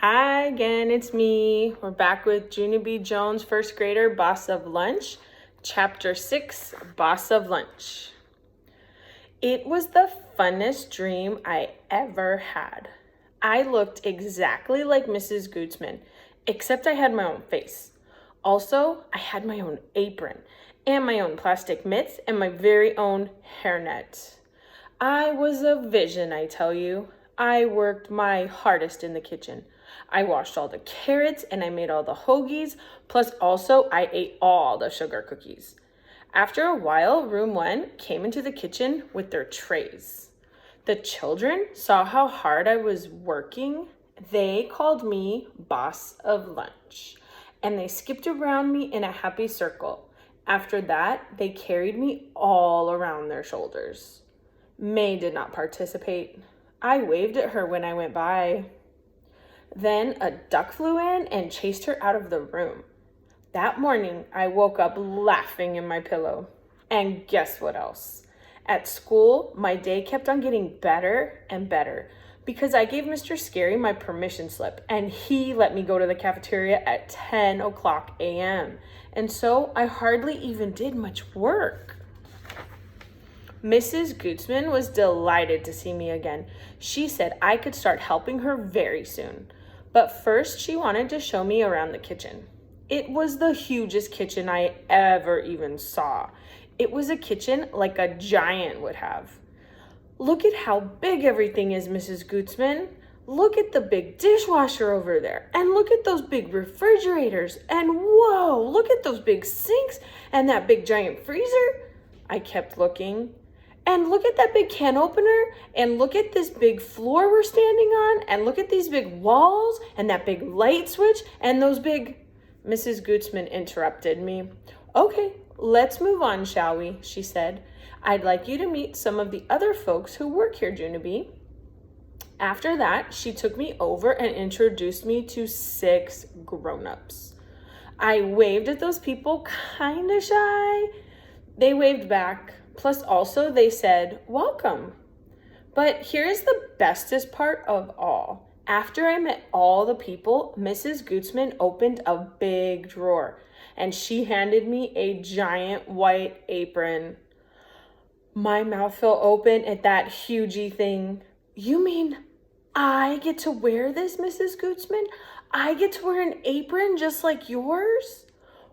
Hi again, it's me. We're back with Junie B. Jones, first grader, Boss of Lunch, Chapter 6, Boss of Lunch. It was the funnest dream I ever had. I looked exactly like Mrs. Gootsman, except I had my own face. Also, I had my own apron, and my own plastic mitts, and my very own hairnet. I was a vision, I tell you. I worked my hardest in the kitchen. I washed all the carrots and I made all the hoagies, plus also I ate all the sugar cookies. After a while, room 1 came into the kitchen with their trays. The children saw how hard I was working. They called me Boss of Lunch, and they skipped around me in a happy circle. After that, they carried me all around their shoulders. May did not participate. I waved at her when I went by. Then a duck flew in and chased her out of the room. That morning, I woke up laughing in my pillow. And guess what else? At school, my day kept on getting better and better because I gave Mr. Scary my permission slip and he let me go to the cafeteria at 10 o'clock a.m. And so I hardly even did much work. Mrs. Gootsman was delighted to see me again. She said I could start helping her very soon. But first, she wanted to show me around the kitchen. It was the hugest kitchen I ever even saw. It was a kitchen like a giant would have. Look at how big everything is, Mrs. Gootsman. Look at the big dishwasher over there. And look at those big refrigerators. And whoa, look at those big sinks and that big giant freezer. I kept looking. And look at that big can opener, and look at this big floor we're standing on, and look at these big walls, and that big light switch, and those big... Mrs. Gootsman interrupted me. Okay, let's move on, shall we? She said. I'd like you to meet some of the other folks who work here, Junie. After that, she took me over and introduced me to 6 grown-ups. I waved at those people kinda shy. They waved back. Plus also they said, welcome. But here's the bestest part of all. After I met all the people, Mrs. Gootsman opened a big drawer and she handed me a giant white apron. My mouth fell open at that hugey thing. You mean I get to wear this, Mrs. Gootsman? I get to wear an apron just like yours?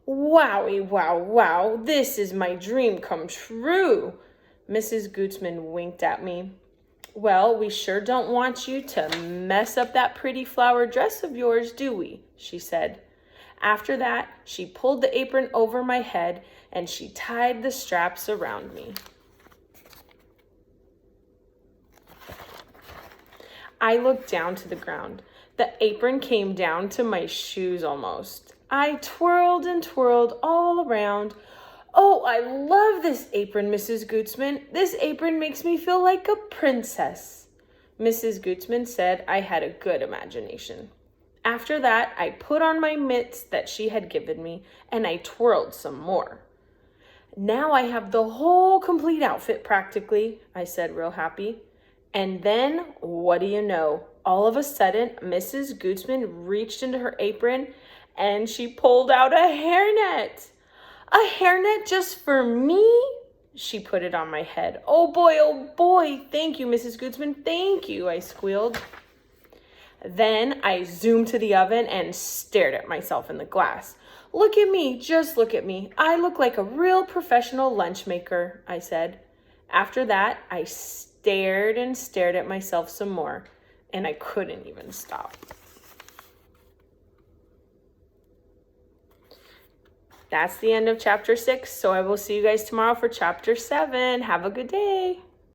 Wowie, wow, wow, this is my dream come true. Mrs. Gootsman winked at me. Well, we sure don't want you to mess up that pretty flower dress of yours, do we? She said. After that, she pulled the apron over my head and she tied the straps around me. I looked down to the ground. The apron came down to my shoes almost. I twirled and twirled all around. Oh, I love this apron, Mrs. Gootsman. This apron makes me feel like a princess. Mrs. Gootsman said I had a good imagination. After that, I put on my mitts that she had given me, and I twirled some more. Now I have the whole complete outfit practically, I said real happy. And then, what do you know? All of a sudden, Mrs. Gootsman reached into her apron and she pulled out a hairnet. A hairnet just for me? She put it on my head. Oh boy, thank you, Mrs. Gootsman, thank you, I squealed. Then I zoomed to the oven and stared at myself in the glass. Look at me, just look at me. I look like a real professional lunch maker, I said. After that, I stared and stared at myself some more, and I couldn't even stop. That's the end of chapter 6, so I will see you guys tomorrow for chapter 7. Have a good day.